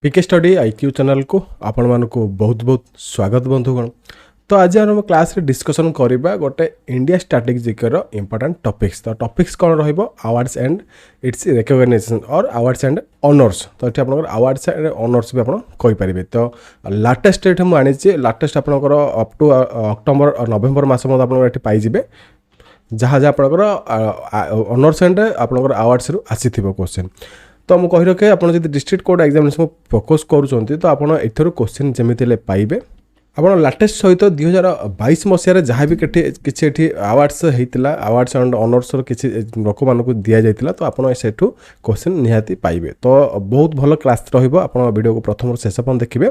पीके study IQ channel को आपण मानक बहुत बहुत स्वागत बंधुगण। तो आज आम क्लास रे डिस्कसन करबा गोटे इंडिया स्ट्रैटेजिक रो इंपोर्टेंट टॉपिक्स। तो टॉपिक्स कौन रहइबो अवार्ड्स एंड इट्स रिकॉग्निशन और अवार्ड्स एंड ऑनर्स। तो ये आपन अवार्ड्स एंड ऑनर्स भी आपन कहि परिबे। तो लाटेस्ट डेट हम आनी छी लाटेस्ट आपन अप टू अक्टोबर और नवेम्बर मास मत आपन एठी पाई जिवे जहाँ जहाँ आपन ऑनर्स एंड आपन अवार्ड्स रु आसीथिबो क्वेश्चन। तो मुझे कही रखे आप डिस्ट्रिक्ट कोड एग्जामिनेशन फोकस करुँच तो आप क्वेश्चन जमी पाइबे। आप लाटेस्ट सहित 2022 मसीह जहाँ भी किसी अवार्ड्स होता अवार्ड्स एंड ऑनर्स किसी लोक मान दि जाता तो आपड़ से क्वेश्चन निहाती पाइबे। तो बहुत भल क्लास वीडियो को प्रथम शेष पर्यटन देखिए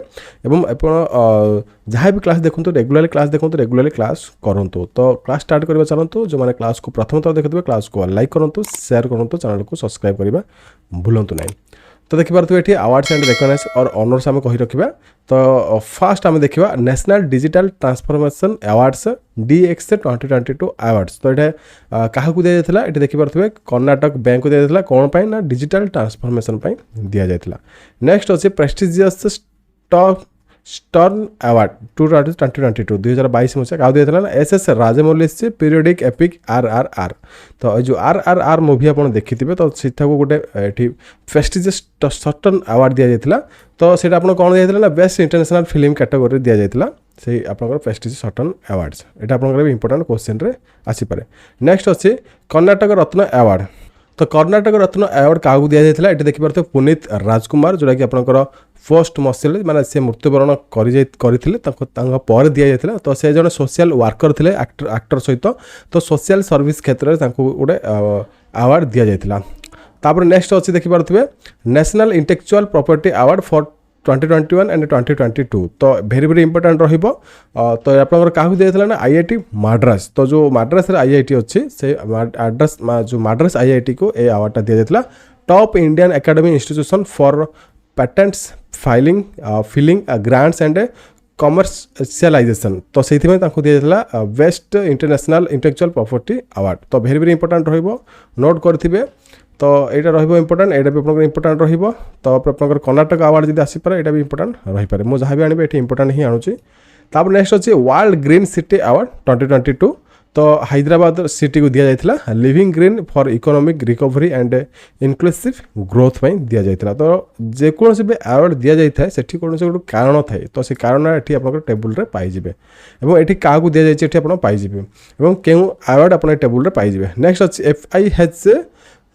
और जहाँ भी क्लास देखते रेगुलरली क्लास देखते रेगुलरली क्लास करूँ। तो क्लास स्टार्ट करवा चलतु जो मैंने क्लास को प्रथम थर देखते क्लास को लाइक करूँ शेयर करूँ चैनल को सब्सक्राइब करने भूलु ना। तो देखिए ये अवार्ड्स एंड रिकॉग्निशन और ऑनर्स आम कही रखा। तो फास्ट आम देखा national digital transformation awards DX 2022 awards. तो ये क्या दि जाता ये देखिए कर्नाटक बैंक को दि जाता कौन पाई ना डिजिटल ट्रांसफॉर्मेशन दि जाता। नेक्स्ट अच्छे प्रेस्टिजियस स्टर्न अवार्ड 2022 2022 मसीहा क्या दिया ना SS राजमौली से पीरियडिक एपिक RRR। तो जो RRR मूवी आप देखिथे तो सीटा को गोटे ये प्रेस्टिजियस स्टर्न अवार्ड दि जाता। तो सीटा आप कौन दि जाता ना बेस्ट इंटरनेशनल फिल्म कैटेगोरी दि जाता से आपंकर प्रेस्टिजियस स्टर्न अवार्ड्स। ये आपंकर इंपोर्टेंट क्वेश्चन रे आसीपे। नेक्स्ट अच्छे कर्नाटक रत्न अवार्ड। तो कर्नाटक रत्न अवार्ड क्या दि जाता ये देखिए पुनीत राजकुमार जोटा कि आपंकर फर्स्ट मसीह माने से मृत्युवरण कर दि जाता। तो से जन सोशल वर्कर थे एक्टर सहित तो सोशल सर्विस क्षेत्र में गोटे अवार्ड दि जाता। तापर नेक्स्ट अच्छे देखिए national intellectual property award for 2021 and 2022। तो भेरी भेरी इंपोर्टेंट रहिबो। तो आप क्या दिया ना IIT माड्रास। तो जो माड्रास IIT अच्छी से माड्रास जो माड्रास IIT को ये अवार्डटा दि जाता top Indian academy institution for patents filing filling grants and commercialisation. तो से दि जाता best international intellectual property award. तो भेरी भेरी इंपोर्टेंट रहिबो नोट करेंगे। तो यहाँ रॉम्पोर्टाट यहाँ भी आप इंपोर्टाट रहा। तो आप कर्नाटक अवार्ड जब आसपे यहाँ भी इंपोर्टाट रहीपे मुझे जहाँ भी आने ये इंपोर्टाट ही आणुची। तापर नेक्स्ट अच्छे वर्ल्ड ग्रीन सिटी अवार्ड 2022। तो हैदराबाद सिटी को दि जाता living green for economic recovery and inclusive growth दि जाता। तो जेकोसी भी अवार्ड दि जाए से कौन गोटे कारण थाए तो से कारण ये आप टेबुल रे पाइबे और ये क्या दि जाए पाइबे और क्यों अवार्ड आप टेबुल रे पाइबे। नेक्स्ट अच्छे FIH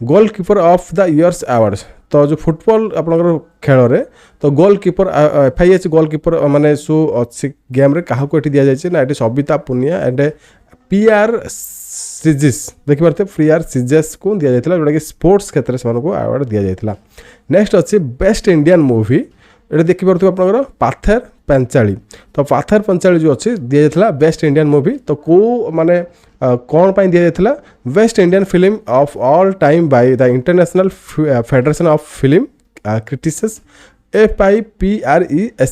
goalkeeper of the years awards. तो जो फुटबॉल आपंकर खेल रे तो गोलकीपर FIH गोलकीपर माने सो अच्छी गेम रे क्या दि जाए ना ये सबिता पुनिया एंड PR सिजिस देखिए PR सिजेस को दि जाता जोटा कि स्पोर्ट्स क्षेत्र से अवार्ड दि जाता। नेक्स्ट अच्छे बेस्ट इंडियन मूवी ये देखिए आप पाथर पंचाली। तो पाथर पंचाली जो अच्छे दि जाता बेस्ट इंडियन मूवी। तो को माने कौन पाई दि जाता best Indian film of all time by the international federation of film critics FIPRESCI।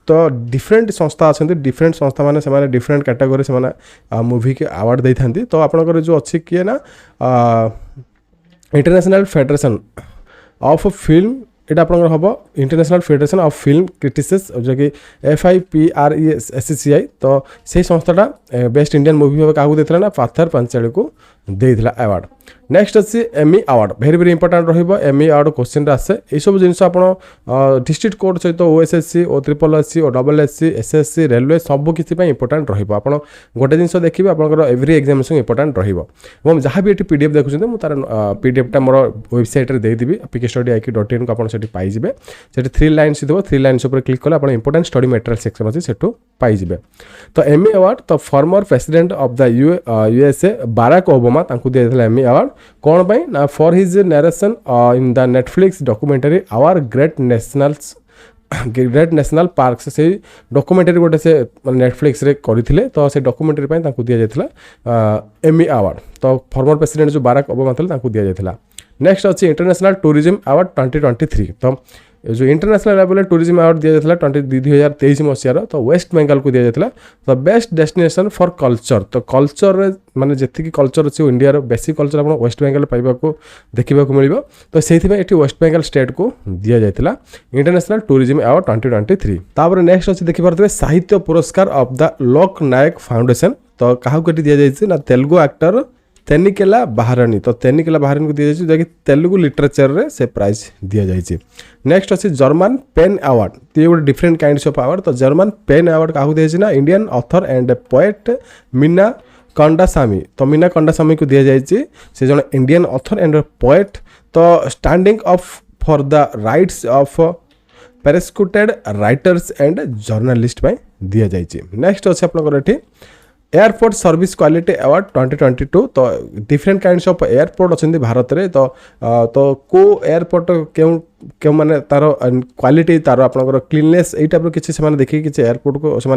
तो डिफरेंट संस्था अच्छा डिफरेंट संस्था माने से डिफरेंट कैटेगरी से मूवी के अवार्ड दे था। तो आपंकर जो अच्छे किए ना इंटरनेशनल फेडरेशन ऑफ फिल्म यहाँ आप हम international federation of film critics जो कि FIPRESCI। तो से संस्थाटा बेस्ट इंडियन मूवी भाव क्या देता ना पाथर पंचाली को देता अवार्ड। नेक्स्ट अच्छे Emmy award very very important रहिबो। एमी अवार्ड क्वेश्चन आसे ये सब जिनस आप डिस्ट्रिक्ट कोड सहित OSSC OSSC OSSC SSC railway सब किसी इंपोर्टेंट रहिबो। आप गोटे जिन देखिए आपंकर एवरी एग्जामिनेशन इंपोर्टेंट रहिबो। और जहाँ भी ये PDF देखुं मुझे तार PDF टा मोर वेबसाइट रे देदेवि pkstudyIQ.in को आपड़ी पाइबे। से 3 लाइन्स थी 3 लाइन्स क्लिक कले आप इंपोर्टेंट स्टडी मटेरियल सेक्शन अच्छे से पाइबे। तो एमी अवार्ड तो former president of the USA Barack Obama दि जाता एमी अवार्ड कौन पाई ना for his narration in the Netflix documentary our great national park से डॉक्यूमेंटरी गोटे से नेटफ्लिक्स रे करथिले। तो से डॉक्यूमेंटरी दि जाता एमी अवार्ड। तो फॉर्मर प्रेसिडेंट जो बाराक ओबामा थे दि जाता। नेक्स्ट अच्छे इंटरनेशनल टूरिज्म अवार्ड 2023। तो जो इंटरनेशनल लेवल टूरिज्म अवार्ड दिया जाता 2023 मसीहार तो वेस्ट बेंगल को दिया जाता तो बेस्ट डेस्टिनेशन फॉर कल्चर तो कल्चर माने जी कल्चर अच्छे इंडिया बेसी कल्चर आप वेस्ट बेंगल पाइबा देखा मिल तो से वेस्ट बेंगल स्टेट को दि जाता इंटरनेशनल टूरिज्म अवार्ड 2023 तापर नेक्स्ट अच्छे देखिपे साहित्य पुरस्कार ऑफ द लोक नायक फाउंडेशन तो क्या दि जाए तेलुगु एक्टर तेनिकेला बाहारानी तो तेनिकेला बाहारानी को दिया जाए तेलुगु लिटरेचर रे से प्राइज दिया जाए नेक्स्ट अच्छे जर्मन पेन अवार्ड तो ये गोटे डिफरेंट काइंड्स ऑफ अवार्ड तो जर्मन पेन अवार्ड क्या दिया जाए Indian author and poet Meena Kandasamy तो मीना कंडासामी को दिया जाए से जन इंडियन ऑथर एंड पोएट तो standing up for the rights of persecuted writers and journalist दिया जाए नेक्स्ट अच्छे आप एयरपोर्ट सर्विस क्वालिटी अवार्ड 2022 तो डिफरेंट काइंड्स ऑफ एयरपोर्ट अच्छे भारत में तो को एयरपोर्ट क्यों माने तार क्वालिटी तार आपनकर क्लीननेस यही टाइप किसी से देखिए किसी एयरपोर्ट को से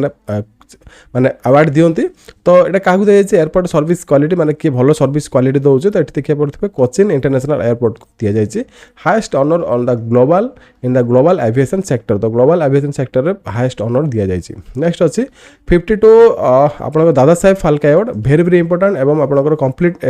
माने अवार्ड दियंती तो ये क्या दिया जाए एयरपोर्ट सर्विस क्वालिटी माने किए भल सर्विस क्वालिटी दौचे तो ये देखिए पड़े कोचिन इंटरनेशनल एयरपोर्ट को दि जाए highest honour on the global in the global aviation sector तो ग्लोबल एविएशन सेक्टर में हाईएस्ट ऑनर दि जाए नेक्स्ट अच्छी 52 आपन Dada Saheb Phalke award very very important एवं आपनकर कंप्लीट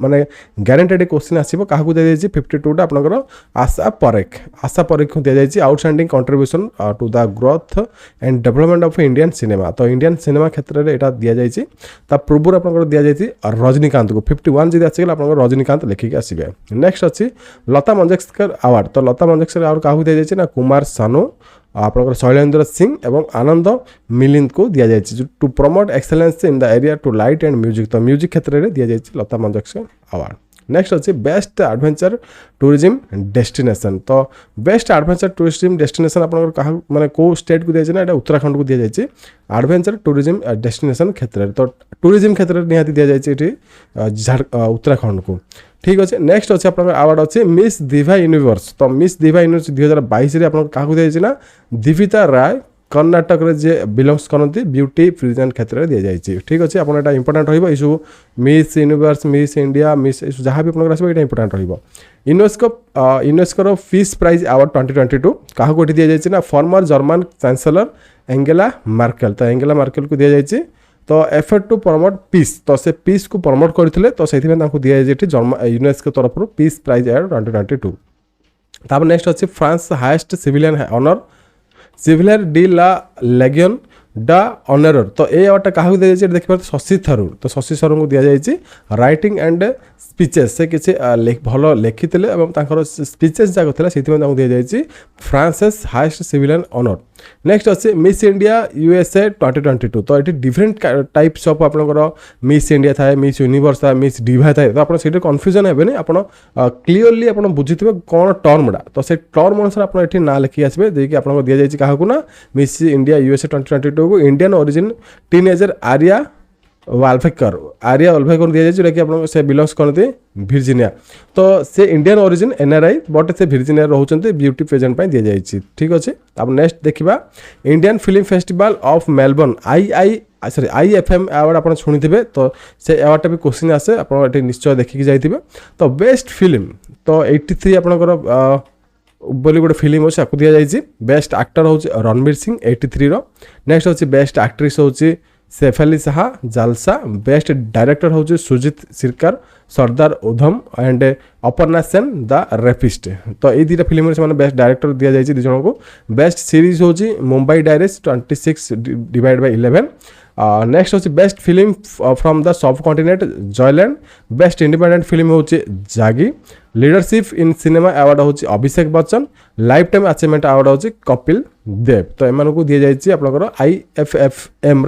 माने गारंटेड क्वेश्चन आसीबो काहा को दि जाए 52 आपनकर आशा परेख को दि जाए outstanding contribution to the growth and development of Indian cinema तो इंडियन सिनेमा क्षेत्र में यहाँ दि जाए पूर्व आप दि जाए रजनीकांत को 51 जी आसीगला आप रजनीकांत लिखिक आसबे नेक्स्ट अच्छी लता मंगेशकर अवार्ड तो लता मंगेशकर अवार्ड क्या दि जाए ना कुमार सानू आपनकर शैलेंद्र सिंह एवं आनंद मिलिंद को दि जाए to promote excellence in the area to light and music तो म्यूजिक क्षेत्र में दि जाए लता मंगेशकर अवार्ड नेक्स्ट अच्छे बेस्ट एडवेंचर टूरिज्म डेस्टिनेशन तो बेस्ट एडवेंचर टूरिज्म डेस्टिनेशन आपन कहा माने को स्टेट को दिया जाए उत्तराखंड को दि जाए एडवेंचर टूरिज्म डेस्टिनेशन क्षेत्र तो टूरिज्म क्षेत्र में निहाती दि जाए उत्तराखंड को ठीक अच्छे नेक्स्ट अच्छे आप अवार्ड अच्छे मिस दिभा यूनिवर्स तो मिस दिभा यूनिवर्स 2022 में आप क्या दिया जाए दीपिता राय कर्नाटक रे जे बिलोंग्स करती ब्यूटी प्रेजेंट क्षेत्र में दि जाए ठीक अच्छे आप इंपोर्टाट रही miss universe miss India miss जहाँ भी आप इंपोर्टाट रही यूनेस्को पीस प्राइज अवार्ड 2022 क्या दि जाए ना former German chancellor Angela Merkel तो एंगेला मार्केल को दि जाए तो एफर्ट टू प्रमोट पीस तो से पीस को प्रमोट करते तो से दि जाए यूनेस्को तरफ पीस प्राइज अवार्ड 2022 तापर नेक्स्ट अच्छे France highest civilian honour chevalier de la Legion d' honour तो ये अवार्ड क्या दि देखिए शशि थरूर तो शशि थरूर को दि जाए राइटिंग एंड स्पीचेस से किसी भल लिखी स्पीचेस जगह थी से दि जाए France's highest civilian honour next अच्छे मिस इंडिया यूएसए 2022 तो ये डिफरेंट टाइप्स ऑफ आपंकर मिस इंडिया थाए मिस यूनिवर्स थाए मिस डिभा थाए तो आप कन्फ्यूजन हे आप क्लीयरली आप बुझे कौन टर्मटा तो से टर्म अनुसार आप ना लिखी आसबे देखिए आपको दि जाए क्या ना मिस इंडिया यूएसए 2022 को इंडियन ओरिजिन टीनेजर आर्या वाल्वेकर दि जाए जोटा कि आप से बिलोंग्स करते वर्जीनिया तो से इंडियन ओरिजिन एनआरआई बट से वर्जीनिया रोचे ब्यूटी प्रेजेंट दि जाए ठीक अच्छे अब नेक्स्ट देखा Indian film festival of Melbourne IFM award आप शुणी तो से अवार्डटा भी क्वेश्चन आसे आप निश्चय देखिक जाइए तो बेस्ट फिल्म तो 83 आपंकर बोली गोटे फिल्म अच्छे आपको दि जाए बेस्ट एक्टर हूँ रणवीर सिंह 83 नेक्स्ट हूँ बेस्ट एक्ट्रेस हूँ शेफाली शाह जालसा बेस्ट डायरेक्टर हूँ Sujit Sircar Sardar Udham and Aparna Sen the rapist तो ये दुटा फिल्म से बेस्ट डायरेक्टर दि जाए दुज को बेस्ट सीरीज हूँ मुंबई डायरीज 26/11 नेक्स्ट हूँ best film from the subcontinent Joyland best independent film हूँ जागी लीडरशिप इन सिनेमा अवार्ड हूँ Abhishek Bachchan lifetime achievement award हूँ कपिल देव तो एम को दि जाए आपंकर IFFM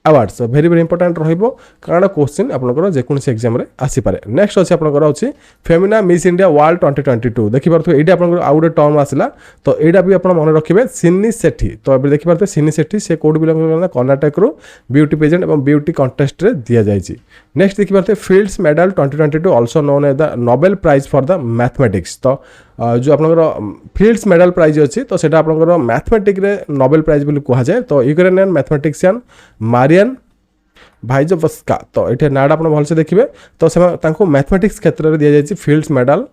अवार्ड्स भेरी भेरी इंपोर्टेंट रहिबो कारण क्वेश्चन आपनकर जेकोसी एग्जाम रे आसी पारे नेक्स्ट अछि आपनकर अछि फेमिना मिस इंडिया वर्ल्ड 2022 देखि परथु एटा आपनकर आउट टर्म आसिला तो एटा भी आपन मन रखिबे सिन्नी सेठी तो एबे देखि परथु सिन्नी सेठी से कोड बिलोंग करना कर्नाटक रो ब्यूटी पेजेंट एवं ब्यूटी कॉन्टेस्ट रे दिया जायछि नेक्स्ट देखि परथु fields medal 2022 also known as the Nobel prize for the mathematics तो जो आपनकर फील्ड्स मेडल प्राइज अछि तो सेटा आपनकर मैथमेटिक्स रे नोबेल प्राइज बोली कहा जाय तो यूक्रेनियन मैथमेटिशियन मारियन भाइजोवस्का तो ये नाड़ा आप भलसे देखिए तो से मैथमेटिक्स क्षेत्र में दि जाए फील्ड्स मेडल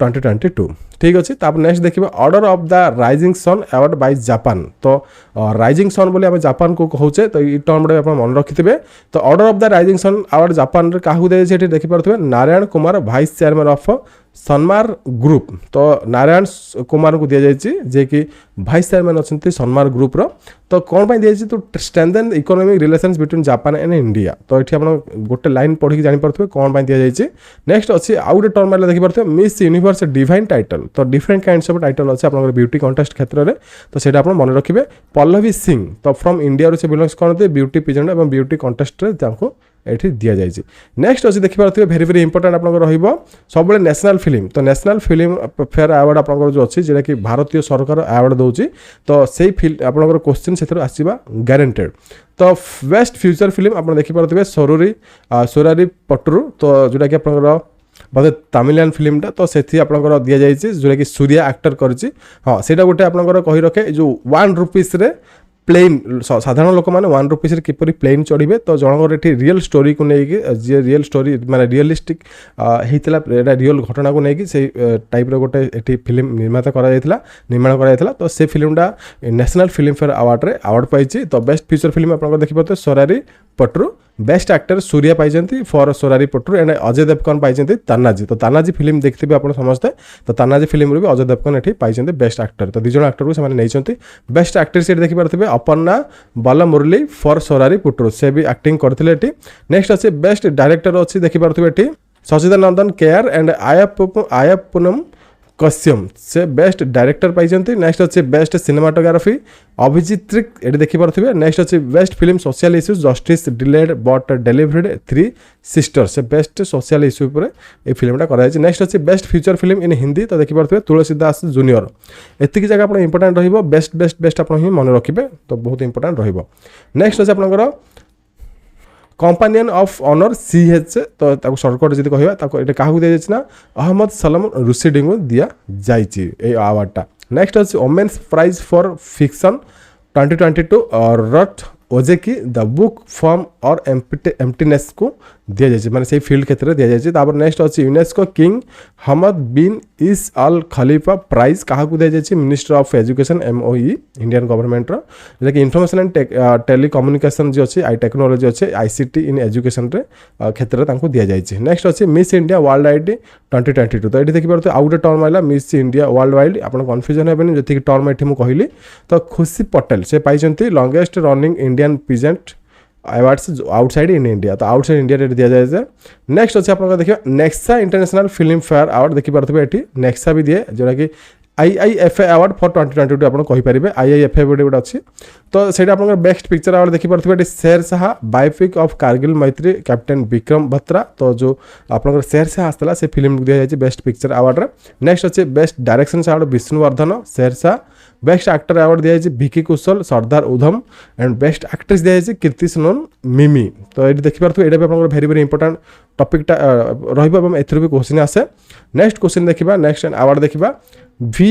2022 ठीक अच्छे। नेक्स्ट देखिए order of the rising sun award by Japan. तो राइजिंग सन बोली आम जापान को कहूचे, तो ये टर्म गुड़ा आप मन रखिथे। तो order of the rising sun award Japan क्या दिखाई देखिपे Narayan Kumar vice chairman of Sanmar group. तो नारायण कुमार को दि जाइए जे कि वाइस चेयरमैन अच्छा सनमार ग्रुप रो। तो कौन पाई दिया तो strengthen economic relations between Japan and India. तो ये आप गोटे लाइन पढ़ी जापर कौन पाई दिया जाइए। नेक्स्ट अच्छी आउ गोटे टर्म देखिपे मिस यूनिवर्स डिवाइन टाइटल। तो डिफरेंट काइंड्स ऑफ टाइटल अच्छे आप ब्यूटी कंटेस्ट क्षेत्र में। तो सेटा आप मन रखिए पल्लवी सिंह। तो फ्रॉम इंडिया से बिलोंग्स करते ब्यूटी पिजेंट और ब्यूटी कंटेस्ट ये दि जाइए। नेक्स्ट अच्छे देखिए भेरी भेरी इंपोर्टेंट आप सब नेशनल फिल्म। तो नेशनल फिल्म फेयर अवार्ड आप जो अच्छी जोटा कि भारतीय सरकार अवार्ड दूसरी। तो से आप क्वेश्चन से आसवा गारंटेड। तो बेस्ट फ्यूचर फिल्म आप देखिए सोरारी पटरू। तो जोटा कि आप बोधे तमिलियन फिल्मटा। तो से आपंकर दि जाइए जोटा कि सूर्या एक्टर कर। हाँ से गोटे आप कही रखे जो 1 रुपीस प्लेन साधारण लोक मैंने 1 रुपीस किपरि प्लेन चढ़े। तो जनकर ये रियल स्टोरी को लेकिन जी रियल स्टोरी माने रियलिस्टिक होता रियल घटना को लेकिन से टाइप गोटे ये फिल्म निर्माता निर्माण कराइला। तो से फिल्मटा नेशनल फिल्म फेयर अवार्ड रे अवार्ड पाई। तो बेस्ट फ्यूचर फिल्म आप देखिए सोरारी पटरू। बेस्ट एक्टर सूर्या पाई फॉर सोरारी पटरू एंड अजय देवगन पाई तानाजी। तो तानाजी फिल्म देखते आप समस्ते। तो तानाजी फिल्म भी अजय देवगन ये पाई बेस्ट एक्टर। तो 2 जन एक्टर को नहीं। बेस्ट एक्ट्रेस ये देखिए अपर्णा बालामुरली फॉर सोरारी पटरू से भी एक्टिंग करते। नेक्स्ट अच्छे बेस्ट डायरेक्टर अच्छी देखिए सचिदानंदन केयर एंड आयप्पनम कश्यम से बेस्ट डायरेक्टर पाई। नेक्स्ट अच्छे बेस्ट सिनेमाटोग्राफी अभिजित्रिक ये देखिए। नेक्स्ट अच्छे best film social issues justice delayed but delivered 3 sister से बेस्ट सोशल इश्यू पर ये फिल्मटा कराई। नेक्स्ट अच्छे best feature film in Hindi. तो देखिए तुलसीदास जूनियर एतिक जगह आप इंपोर्टेंट रही। बेस्ट बेस्ट बेस्ट आप मन रखिए। तो बहुत इंपोर्टेंट रही। नेक्स्ट अच्छे आपंकर कंपानियन ऑफ ऑनर CH। तो सर्टकट जी कह क्या दि जाए ना अहमद सलम रुशीडी को दि जाइए अवार्डटा। नेक्स्ट अच्छे वोमेन्स प्राइज फॉर फिक्शन 2022 रट ओजेकी द बुक फॉर्म और एम्प्टीनेस को दि जाइए माने से फील्ड क्षेत्र में दि जाइए। नेक्स्ट अच्छे यूनेस्को किंग हमद बिन इस अल खलीफा प्राइज क्या दि जाइए minister of education MOE Indian government जोटा कि इनफॉरमेशन एंड टेलीकम्युनिकेशन जो अच्छी टेक्नोलॉजी अच्छे ICT इन एजुकेशन क्षेत्र में दि जाइए। नेक्स्ट अच्छे मिस इंडिया वर्ल्ड ID 2022। तो ये देखिए आउ गोटे टर्म है मिस इंडिया वर्ल्ड वाइड। आप कन्फ्यूजन हेनी जी टर्म ये कहली। तो खुशी पटेल से पाई longest running Indian pageant awards outside in India. तो आउटसाइड इंडिया दि जाए। नेक्स्ट अच्छे आप देखिए Nexa international film fair award देखिए ये नेक्सा भी दिए जोटा कि IIFA अवार्ड फॉर 2022 आप कहींपर IIFA गोटे अच्छी। तो सही आप बेस्ट पिक्चर अवार्ड देखिए शेरशाह बायोपिक ऑफ कारगिल मैत्री कैप्टेन विक्रम बत्रा। तो जो आप शेरशाह आसला से फिल्म दि जाए बेस्ट पिक्चर अवार्ड। नेक्स्ट अच्छे best direction award Vishnuvardhan Shershaah. Best actor award दि जाए Vicky Kaushal Sardar Udham and best actress दि जाए कीर्ति सुनन मिमी। तो ये देखिए ये भी आप भेरी भेरी इंपोर्टेंट टॉपिकटा रही भी क्वेश्चन आसे। नेक्स्ट क्वेश्चन देखा नेक्स्ट अवार्ड देखा V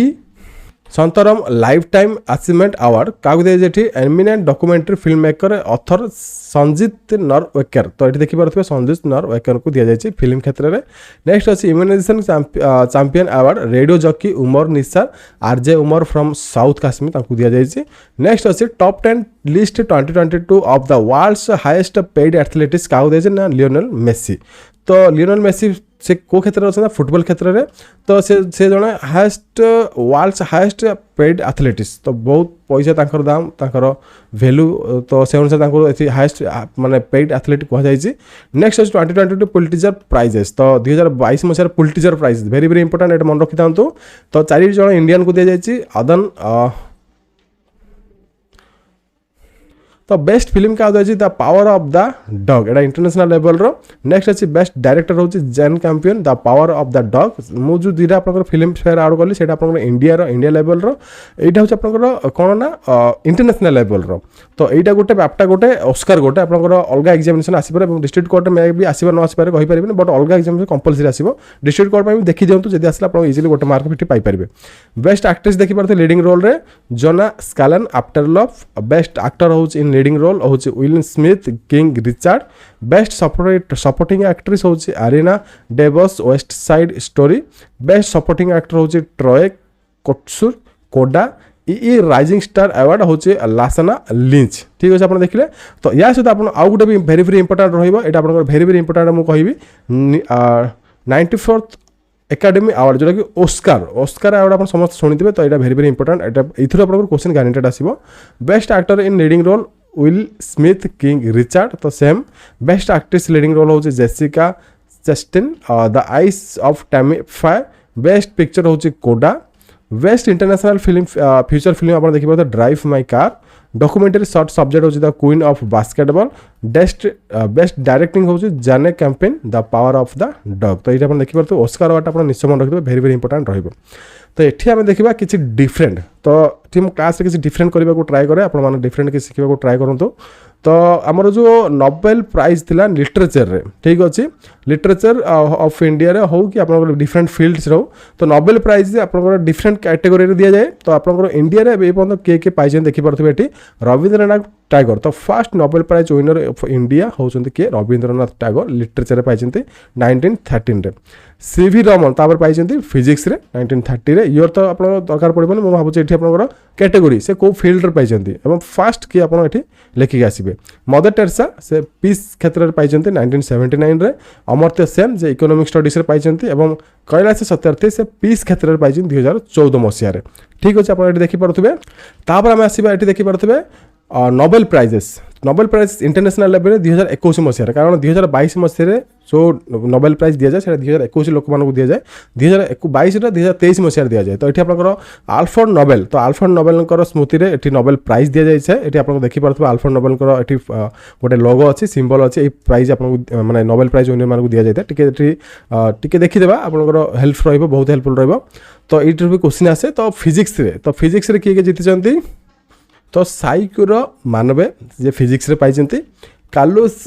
Shantaram lifetime achievement award क्या दिए eminent documentary film maker author Sanjit Narwekar. तो ये देखिए संजीत नरवेकर को दि जाए फिल्म क्षेत्र में। नेक्स्ट अच्छे immunisation champion award radio jockey Umar Nisar RJ Umar from south Kashmir दि जाए। नेक्स्ट अच्छे top 10 list 2022 of the world's highest paid athletics क्या दिए ना लियोनेल मेसी। तो लियोनेल मेसी से को क्षेत्र अच्छा फुटबॉल क्षेत्र में। तो से जड़े highest world's highest paid athletics. तो बहुत पैसा तांकर दाम तांकर वैल्यू। तो से अनुसार हाएस्ट माने पेड एथलेट कहुई। नेक्स्ट अच्छे 2022 पुलिटिजर प्राइजेस। तो 2022 मसीहार पुलिटिजर प्राइज भेरी भेरी इंपोर्टेंट ये मन रखी था। तो 4 जन इंडियन को दि जाए अदन। तो बेस्ट फिल्म क्या दिया the power of the dog एटा इंटरनेशनल लेवल रो। नेक्स्ट अच्छे बेस्ट डायरेक्टर हूँ Jane Campion the power of the dog. मु जो 2टा आप फिल्म फेयर आउट कली से इंडिया लेवल रो। यहाँ हूँ आप कौन ना इंटरनेशनल लेवल रो। तो यहाँ गोटे बापटा गोटे ऑस्कार गोटे आप अलग एग्जामिनेशन आसपे डिस्ट्रिक्ट कोर्ट में भी आसपार न आसपार कहींपर बट अलग एग्जामिनेशन कंपलसरी आसो डिस्ट्रिक्ट कोर्ट में देखी दिखाँ जब आसला आप इजिली गोटे मार्क भी पाइपर। बेस्ट एक्ट्रेस देखिए लीडिंग रोल रे Joanna Scanlan after love. Best actor हूँ इन लीडिंग रोल होची Will Smith King Richard best supporting actress होची Ariana DeBose West Side Story best supporting actor होची ट्रॉय कोट्सुर कोडा ई rising star award होची लासाना lynch ठीक अच्छे आप देखिले तो या सहित आप आउ गोटे भी भेरी भेरी इंपोर्टाट रहा यहाँ भेरी भेरी इंपोर्टाट मुझे कहि 94th एकेडमी अवार्ड जोटा कि ओस्कार अवार्ड आप समस्त शुणी तो यहाँ भेरी भेरी इंपोर्टाट ये आप क्वेश्चन गारंटेड आसो best actor in leading role Will Smith King Richard तो same best actress leading role होची Jessica Chastain the eyes of Tammy Faye best picture होची CODA best international film feature film आप देखिए drive my car documentary short subject होची the queen of basketball best directing होची Jane Campion the power of the dog तो ये आप देखिए Oscar award आप निश्चय मन रखिए भेरी भेरी इंपोर्टेंट रहिबो तो ये आम देखा किसी डिफरेंट तो ये क्लास किसी डिफरेंट करने को ट्राए करे आप डिफरेंट किसी शिखा ट्राए करूँ तो आमर जो नोबेल प्राइज थिला लिटरेचर रे ठीक अच्छे लिटरेचर ऑफ इंडिया रे हो कि आप डिफरेंट फील्ड्स रो तो नोबेल प्राइज आप डिफरेंट कैटेगोरी दि जाए तो आप इंडिया रे किए किए पाई देखिपे ये रवींद्रनाथ टैगोर तो first Nobel prize winner of India होचंती किए रवींद्रनाथ टैगोर लिटरेचर पाई 1913 रे सीवी रमन तापर पाई फिजिक्स रे 1930 रे इयर तो आप दरकार पड़े मुझे भावुँ ये आप कैटेगोरी से कौ फील्ड रे पाई फर्स्ट किए आप लेखिक आसबे मदर टेरेसा से पीस क्षेत्र में पाई 1979 रे अमर्त्य सेन जे इकोनॉमिक स्टडीज रे पाई कैलाश सत्यार्थी से पीस क्षेत्र में पाई 2014 मसीह ठीक अच्छे आप देखिपे तापर आम आसवा ये देखिपे नोबेल प्राइजेस इंटरनेशनल लेवल में 2021 मसीह कारण 2022 मसीह जो नोबेल प्राइज दि जाए 2021 लोक मानक दि जाए 2022 2023 मसीह दि जाए तो ये आप आल्फ्रेड नोबेल तो आल्फ्रेड नोबेल स्मृति में ये नोबेल प्राइज दि जाए ये आप देखिपे आल्फ्रेड नोबेल ये गोटे लोगो अच्छी सिंबल अच्छी ये प्राइज आप माने नोबेल प्राइज विनर मानक दि जाए टे देखीदे आप हेल्प रही बहुत हेल्पफुल रही तो ये भी क्वेश्चन आसे तो फिजिक्स रे किए जीति तो साइकुर मानवे जे फिजिक्स रे पाई कार्लोस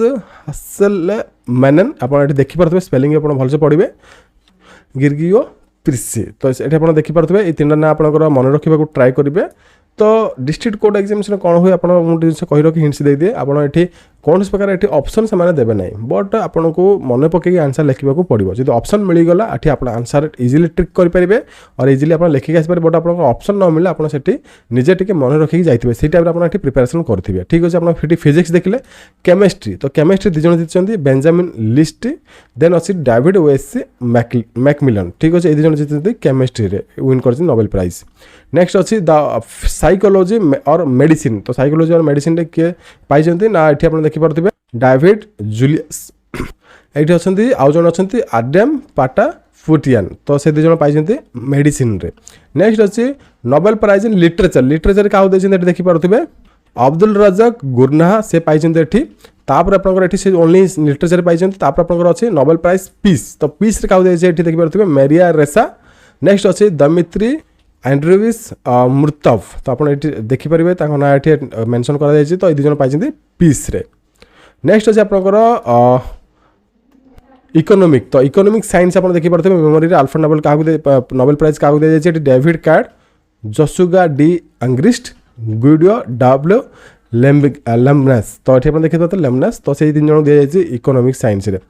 हासेलमैन आप देखिपे स्पेलिंग आप भलसे पढ़े गिर्गियो प्रिसी तो ये आप देखिपे ये 3टा ना आप मन रखा ट्राए करेंगे तो डिस्ट्रिक्ट कोर्ट एग्जामिनेशन कौन हुए आप कही रखी हिंट्स दे दिए आपड़ ये कौन प्रकार ये ऑप्शन से देवे ना बट आपन को मन पकई आंसर लिखा पड़ो जो ऑप्शन मिलगला ये आप आंसर इजिली ट्रिक करेंगे और इजिली आप लिखिक आसपारे बट आप ऑप्शन न मिले आप निजे टी मन रखिक जाइए से टाइम आप प्रिपेरेसन करेंगे ठीक अच्छे आप फिजिक्स देखिले केमिस्ट्री तो केमिस्ट्री दुज जीति बेंजामिन लिस्ट देन अच्छी डेविड वेसी मैकमिलन ठीक अच्छे ये दुज जीति केमिस्ट्री विन कर नोबेल प्राइज नेक्स्ट अच्छी द साइकोलॉजी और मेडिसिन तो साइकोलॉजी और मेडिसिन किए पाई ना ये आप देखिपे डेविड जूलियस ये अच्छा आउ जन अच्छा आडम पाटा फुटियान तो से दुज पाई मेडिसिन रे नेक्स्ट अच्छी नोबेल प्राइज इन लिटरेचर क्या देखिपे अब्दुल रजाक गुरनाहा से पाई तापर आपंकर ओनली लिटरेचर पाई आपंकर अच्छे नोबेल प्राइज पीस तो पीस क्या देखिपे मेरिया रेसा नेक्स्ट अच्छे दमित्री एंड्रविस मुर्तव तो आप देखिपारे ना ये मेंशन करा तो ये दुज पाई पीस रे नेक्स्ट अच्छे आपंकर इकोनॉमिक तो इकोनॉमिक साइंस आप देखिपे मेमोरी आल्फ्रेड नोबेल क्या नोबेल प्राइज क्या दि जाए David card जसुगा D अंग्रिस्ट गुडियो W lameness तो ये देखिए लेमनेस तो से 3 जन दि जाए इकोनॉमिक साइंस रे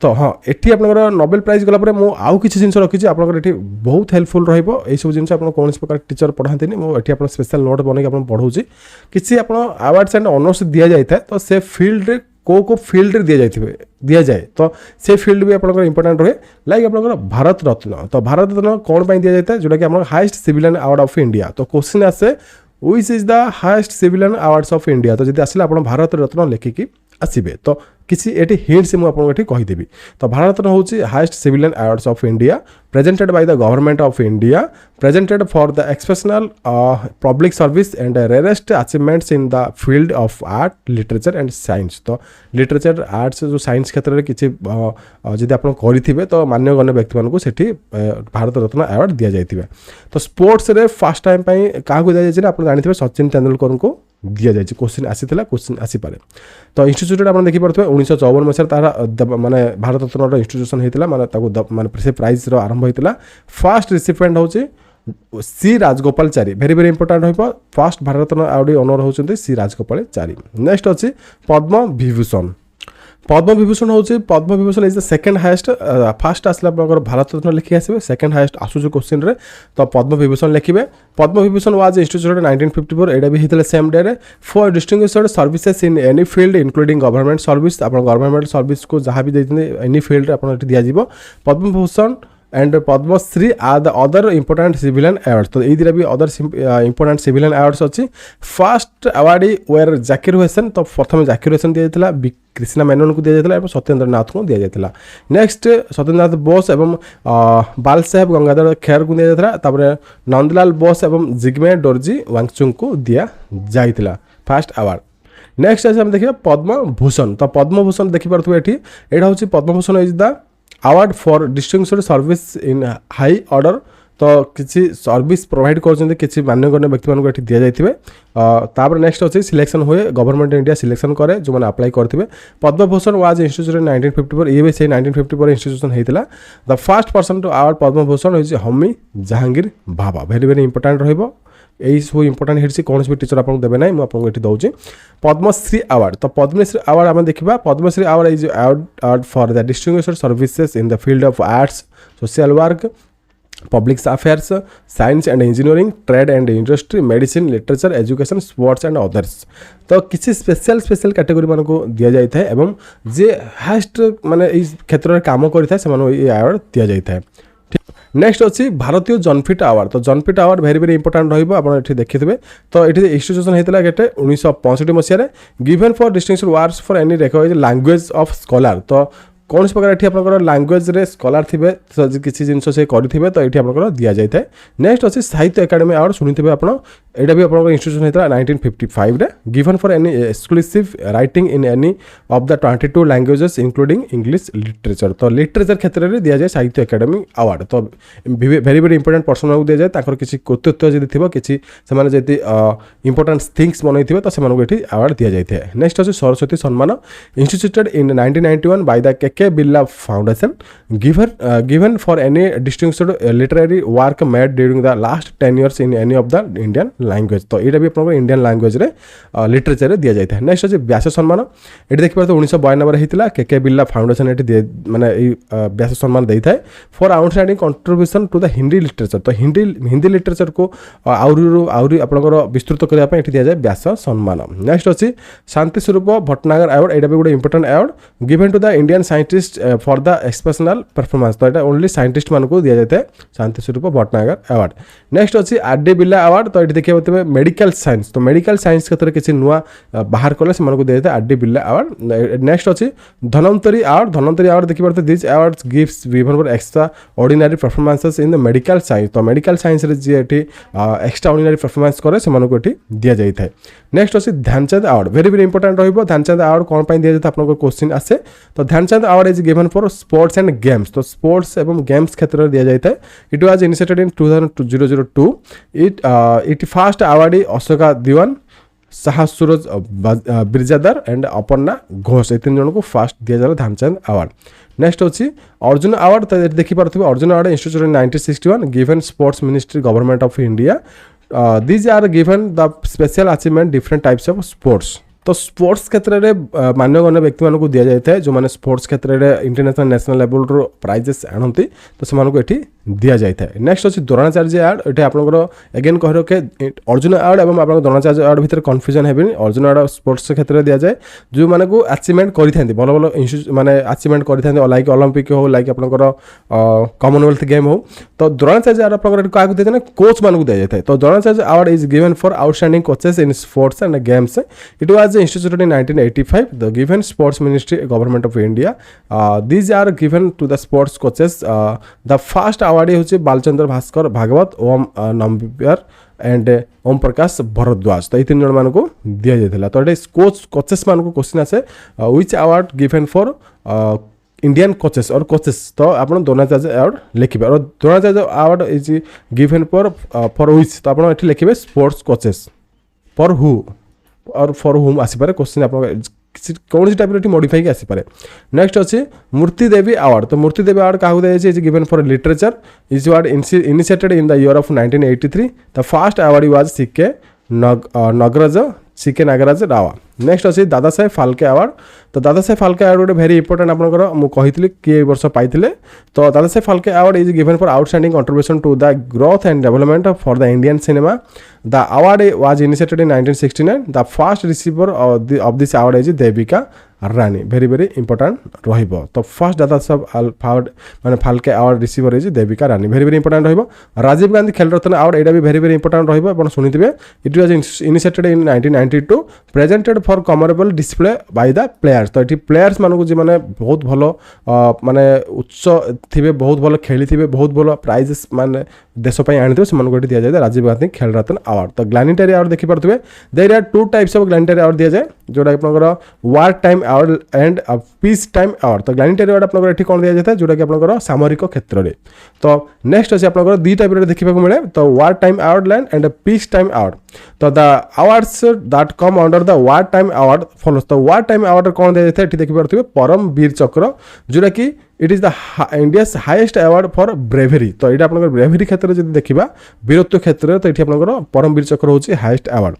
तो हाँ ये आप नोबेल प्राइज गलापर मुझे आउ कि जिन रखी आपंकर बहुत हेल्पफुल रही जिन कौन प्रकार टीचर पढ़ाती मुझे आप स्पेशल नोट बनई आप पढ़ाऊँगी किसी आप अवार्ड्स एंड ऑनर्स दि जाए तो से फील्ड को फील्ड दि जाए तो से फील्ड भी आपंकर इंपोर्टेंट रहे लाइक आप भारत रत्न तो भारत रत्न कौन पर दि जाए जोटा कि highest civilian award of India तो क्वेश्चन आसे which is the highest civilian awards of India तो जब आसिले आप भारत रत्न लिखिकी आसबे तो किसी ये हिंट्स मुझे कहीदेवी तो भारत रत्न हूँ highest civilian awards of India presented by the government of India presented for the expressional public service and rarest achievements in the field of art literature and science तो लिटरेचर आर्ट्स जो science क्षेत्र में किसी जब आप करेंगे तो मान्यगण्य व्यक्ति मानक से भारत रत्न अवार्ड दि जाए तो स्पोर्ट्स रे फर्स्ट टाइम क्या दि जाए आप जानते सचिन तेंदुलकर को दि जाए क्वेश्चन आसीला क्वेश्चन आसीपे तो इंस्टीट्यूट आप देखिपे 1954 मसीह तार माने भारत रत्न इंस्टीट्यूशन होता माने से प्राइज आरंभ होता फर्स्ट रिसिपिएंट हूँ C Rajagopalachari very very important रहिबो first Bharat Ratna award owner होउछन्ती सी राजगोपालाचारी। नेक्स्ट अछि पद्म विभूषण। पद्म विभूषण होउछि Padma Vibhushan is the second highest first आसला आपनकर भारत रत्न लिखि आसीबे सेकंड हाईएस्ट आसुछु क्वेश्चन रे तो पद्म विभूषण लिखिबे। पद्म विभूषण वाज इंस्टीट्यूटेड 1954 एडा भी हितले सेम डे रे for distinguished services in any field including government service आपन गवर्नमेंट सर्विस को जहां भी देथिने एनी फील्ड रे आपन दिया जिवो। Padma Vibhushan and Padmashri are the other important civilian awards तो ये भी अदर इंपोर्टेंट सिविलियन अवार्ड्स अच्छी। First awardee were Zakir Hussain तो प्रथम जाकिर हुसैन दिया जाता कृष्णा मेनन को दिया जाता और सत्येंद्र नाथ को दिया जाता। नेक्स्ट सत्येंद्र नाथ बोस एवं बाल साहेब गंगाधर खेर को दिया जाता नंदलाल बोस एवं जिग्मे डोरजी वांगचुंग को दिया जाता फर्स्ट अवार्ड। नेक्स्ट आज हम देखिए पद्म भूषण तो पद्म भूषण देखिपे ये यहाँ हूँ Padma Bhushan is the award for distinguished service in high order तो किसी सर्विस प्रोवाइड कर किसी मान्यगण्य व्यक्ति मानक ये दि जाइए। तापर नेक्स्ट अच्छे सिलेक्शन हुए गवर्नमेंट इंडिया सिलेक्शन करे जो मैंने अप्लाई करेंगे। पद्म भूषण वाज इंस्टीट्यूटेड 1954 ये भी से 1954 इंस्टीट्यूशन होता। The first person to award Padma Bhushan is Homi Jehangir Bhabha very very important रहिबो यही सब इंपोर्टेंट हिट्स कौन भी टीचर आपको देवे ना मुझे दौर। पद्मश्री अवार्ड तो पद्मश्री अवार्ड आम देखा Padmashri award is award for the distinguished services in the field of arts social work public affairs science and engineering trade and industry medicine literature education sports and others तो किसी स्पेशल कैटेगरी मान को दि जाए एवं जे hast माने इस क्षेत्र में काम करता है ये अवार्ड दि जाए। नेक्स्ट अच्छी भारतीय जनफिट अवार्ड तो जनफिट अवार्ड भेरी भेरी इंपोर्टेंट रही देखिए तो ये इंस्टीट्यूशन होता है केटे 1965 मसीह given for distinction awards for any recognised language of scholar तो कौन प्रकार ये आप लैंग्वेज रे स्कॉलर थे किसी जिन से करेंगे तो ये आप दि जाए। नेक्स्ट अच्छी साहित्य एकेडमी अवार्ड शुणी आप यहाँ भी आप इंस्टीट्यूशन होता है 1955 रे given for any exclusive writing in any of the 22 languages including English literature तो लिटरेचर क्षेत्र में दि जाए साहित्य एकेडमी अवार्ड तो भेरी भेरी इंपोर्टेंट पर्सन को दि जाए किसी कर्तृत्व जब थी किसी से इंपोर्टेंट थिंग्स बनई थे तो ये अवार्ड दि जाए। नेक्स्ट अच्छे सरस्वती सम्मान इंस्टीट्यूटेड इन 1991 बाय द के Birla foundation given for any distinguished literary work made during the last 10 years in any of the Indian language तो ये भी आप इंडियन लैंग्वेज रे लिटरेचर रे दिया जाए। नेक्स्ट अच्छे व्यास सम्मान ये देखिए 1992 होता के बिरला फाउंडेशन ये माने व्यास सम्मान देता है for outstanding contribution to the Hindi literature तो हिंदी लिटरेचर को आउरी आपनकर विस्तृत करने ये दि जाए व्यास सम्मान। नेक्स्ट अच्छी शांति स्वरूप भट्टनागर अवार्ड ये भी गोटे important award given to the Indian scientist for the exceptional performance तो यहाँ ओनली साइंटिस्ट मान को दि जाए शांति स्वरूप भट्टनागर अवार्ड। नेक्स्ट अच्छी आर.डी. बिरला अवार्ड तो ये देखिए मेडिकल साइंस तो मेडिकल साइंस क्षेत्र में किसी नुआ बाहर कले से दिया जाए आर.डी. बिरला अवार्ड। नेक्स्ट अच्छी धनवंतरी अवार्ड देखिए this awards gives given for extra ordinary performances in the medical science तो मेडिकल साइंस रे जी एक्स्ट्रा ऑर्डिनरी परफॉर्मेंस करे से दि जाए। नेक्स्ट अच्छी Dhyanchand award very very important रहिबो ध्यानचंद अवार्ड कौन पाई दिया जाए आपको क्वेश्चन आसे तो Dhyan Chand award is given for sports and games तो स्पोर्ट्स एवं गेम्स क्षेत्र में दि जाए। It was initiated in 2002 it first awardee Ashoka Diwan Shahuraj Birajdar and Aparna Ghosh ये 3 जन को फर्स्ट दिया जाए ध्यानचंद अवार्ड। नेक्स्ट अच्छी अर्जुन अवार्ड तो देखिए Arjun award institute 1961 given sports ministry government of India these are given the special achievement different types of sports तो sports क्षेत्र में मान्यगण्य व्यक्ति मानक दि जाए जो मैंने स्पोर्ट्स क्षेत्र में इंटरनेशनल नेशनल लेवल प्राइजेस आणती तो से दि जाए। नेक्स्ट अच्छी द्रोणाचार्य अवार्ड ये आपंकर एगेन कह रखे अर्जुन अवार्ड और आप द्रोणाचार्य अवार्ड भितर कन्फ्यूजन है अर्जुन अवार्ड स्पोर्ट्स क्षेत्र में दि जाए जो मैंने अचीवमेंट करते भल भल माने अचीवमेंट करते लाइक ओलंपिक हो लाइक आपंकर कॉमनवेल्थ गेम हो तो द्रोणाचार्य अवार्ड क्या दि जाए कोच मान दि जाए तो Dronacharya award is given for outstanding coaches in sports and games it was instituted in 1985 the given sports ministry government of India these are given to the sports coaches the first awardee होचे बालचंद्र भास्कर भागवत ओम Nambiar and Om Prakash Bharadwaj तो ये 3 जन मानक दि जाता तो ये coaches मान को क्वेश्चन आसे which award given for Indian coaches और कोचेस तो आप द्रोणाचार्य अवार्ड लिखे और Dronacharya award is given for which तो आप लिखे स्पोर्ट्स कोचेस फॉर हु और फॉर हुम आसपारे क्वेश्चन आप कौन टाइप रे मॉडिफाई आसी पारे। नेक्स्ट अच्छे मूर्ति देवी अवार्ड। तो मूर्ति देवी अवार्ड क्या दिया is given for literature is award initiated in the year of 1983। The first award was CK Nagaraj CK Nagaraj Rao. Next अच्छे दादा साहेब फाल्के अवार्ड। तो दादा साहेब फाल्के अवार्ड गोटे भेरी इंपोर्टेंट आपंकर मुझे किए वर्ष पाई। तो Dada Saheb Phalke award is given for outstanding contribution to the growth and development for the Indian cinema. The award was initiated in 1969। The first receiver of this award is Devika Rani. Very very important रहिबो। तो first Dada Saheb award माने Phalke award receiver is Devika Rani. Very very important रहिबो। राजीव गांधी खेल रत्न award एटा भी भेरी very important रहिबो। आपण सुनिथिबे it was initiated in 1992 presented for commendable display by the players. तो ये प्लेयर्स मानक जी माने बहुत भलो माने उच्च थिबे बहुत भलो खेली थिबे बहुत भलो प्राइजेस माने देश पई आनिथिबे से मानक दिया जाय राजीव गांधी खेल रत्न अवार्ड। तो ग्लैनिटरी अवार्ड देखि परथिबे there are two types of gallantry award दिया जाय जोटा आपनकर war time award and peace time award. तो ग्लैनिटरी अवार्ड आपनकर एठी कोन दिया जाय जोटा कि आपनकर सामरिक क्षेत्र रे। तो नेक्स्ट अछि आपनकर दी टाइप रे देखिबा को मिले। तो war time award land and peace time award. तो the awards that come under the war time award follows. तो वार टाइम अवार्ड कौन दिया जाता है देखि पारथिबे परम वीर चक्र जोटा कि it is the India's highest award for bravery. तो ये आपनकर ब्रेवरी क्षेत्र जब देखा वीरत्व क्षेत्र तो ये आपनकर परम वीर चक्र होची हाईएस्ट अवार्ड।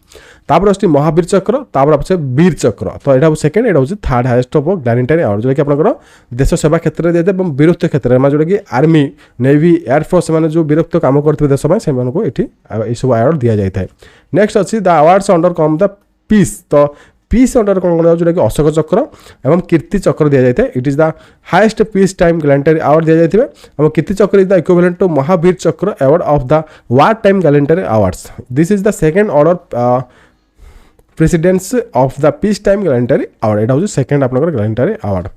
तापर अछि महावीर चक्र तापर अछि वीर चक्र। तो एटा सेकंड एटा होची third highest of gallantry award जोटा कि आपनकर देश सेवा क्षेत्र दिया जाय वीरत्व क्षेत्र में जोटा कि आर्मी नेवी एयर फोर्स माने जो वीरत्व काम करथिबे देश में से मानको एठी ए सब अवार्ड दिया जाय थाए। नेक्स्ट अछि the awards under come the peace. तो पीस अंडर कौन जोटा कि अशोक चक्र एवं कीर्ति चक्र दिया जाए। It is the highest peace time gallantry award दिया जाए और Kirti Chakra is the equivalent to Mahavir Chakra award of the war time gallantry awards. This is the second order precedence of the peace time gallantry award. एटा होची second आपनकर ग्लैनिटरी award.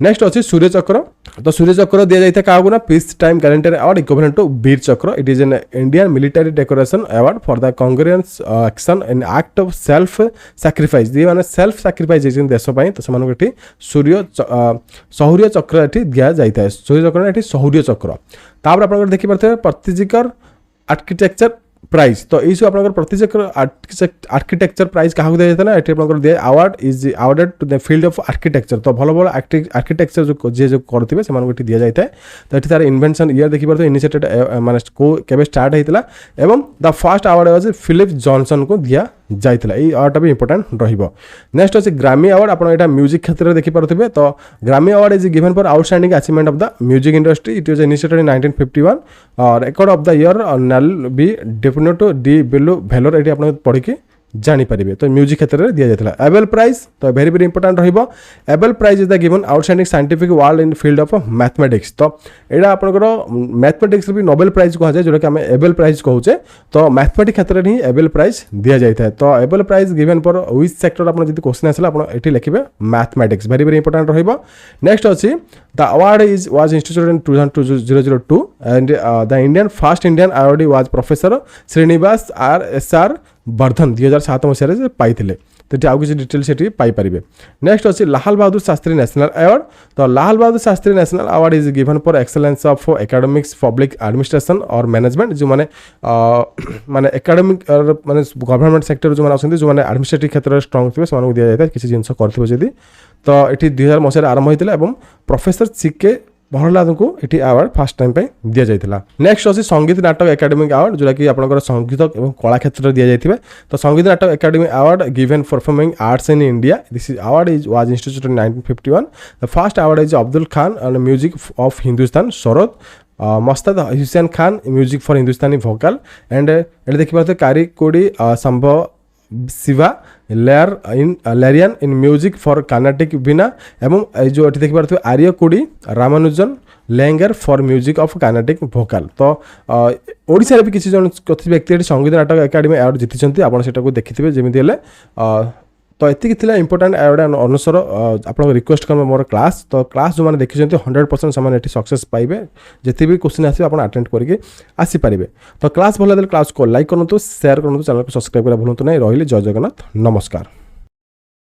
Next अच्छे सूर्य चक्र। तो सूर्य चक्र दिया जाए क्या ना peace time gallantry award equivalent to Vir Chakra. It is an Indian military decoration award for the congress action in act of self sacrifice. ये माने सेल्फ सैक्रिफाइस देश पई। तो सेमानको एठी शौर्य चक्र एठी दिया जाइता है। सूर्य चक्र एठी शौर्य चक्र। तापर आपन देखि परथे प्रतिजिकर आर्किटेक्चर प्राइज। तो ये सब प्रतिचक्र आर्किटेक्चर प्राइज क्या दिया जाता है ये दिए award is awarded to the field of architecture. तो भल भल आर्किटेक्चर जो जी जो करते से दि जाए। तो ये तार इन्वेंशन ईयर देखिए इनिशिएटेड माने केबे स्टार्ट होता एवं the first award was Philip Johnson को दिया जाइला। ये अवार्डटा भी इंपोर्टेंट रहिबो। नेक्स्ट अच्छे ग्रामी अवार्ड। आप म्यूजिक क्षेत्र में देखिपे। तो Grammy award is given for outstanding achievement of the music industry. It was initiated in 1951 और record of the year nel blu dipinto di blu volare ये आप पढ़ी जानीपारे। तो म्यूजिक क्षेत्र में दि जाता है। Abel Prize. तो वेरी वेरी इंपोर्टेंट रहिबो। Abel Prize is the given outstanding scientific world in field of mathematics. तो यहाँ आपंकर मैथमेटिक्स भी नोबेल प्राइज कहुए जोटा कि आम एबेल प्राइज कहूचे। तो मैथमेटिक्स क्षेत्र में ही एबेल प्राइज दि जाए। तो Abel prize given for which sector आप क्वेश्चन आसला आप लिखे मैथमेटिक्स। वेरी वेरी इंपोर्टेंट रहिबो। नेक्स्ट अच्छी the award is was instituted in 2002 and the Indian first Indian awardee was professor Srinivasa R Varadhan 2007 मसीह पाई। तो आउ किसी डिटेल से पाइपर। नेक्स्ट अच्छे लाल बहादुर शास्त्री नेशनल अवार्ड। तो Lal Bahadur Shastri national award is given for excellence of academics public administration और मैनेजमेंट। जो माने माने एकेडमिक माने गवर्नमेंट सेक्टर जो माने जो माने एडमिनिस्ट्रेटिव क्षेत्र में स्ट्रांग थे से दिया जाता है किसी जिन करते। तो ये 2000 मसीह आरंभ होता है। प्रोफेसर सीके प्रहलाद को ये अवार्ड फास्ट टाइम पे दि जाता। नेक्स्ट अच्छे संगीत नाटक एकेडमिक अवार्ड जोटा कि आपंकर संगीत और कला क्षेत्र में दि जाए। तो Sangeet Natak Akademi award given performing arts in India. This award is was instituted in 1951। The first award is Abdul Khan and music of Hindustan sarod मस्ताद Hussain Khan music for Hindustani vocal and ये देखिए कारिकोडी संभव शिवा लैरियन in music for Carnatic veena एवं जो ये देखिए Ariyakudi Ramanujan Iyengar for music of Carnatic vocal. तो ओडिशा भी किसी जन कथित व्यक्ति संगीत नाटक एकेडमी अवार्ड जीति आप देखिए जमीती। तो ये इंपोर्टेंट अवार्ड अनुसार आप रिक्वेस्ट कर मोर क्लास। तो क्लास जो मैंने देखिए 100% से सक्सेस पाइबे। जिते भी क्वेश्चन आसे आप अटेंड करके आसीपारे। तो क्लास भल क्लास को लाइक करूँ शेयर करूँ चैनल को सब्सक्राइब करा भूलु नहीं। रही जय जगन्नाथ नमस्कार।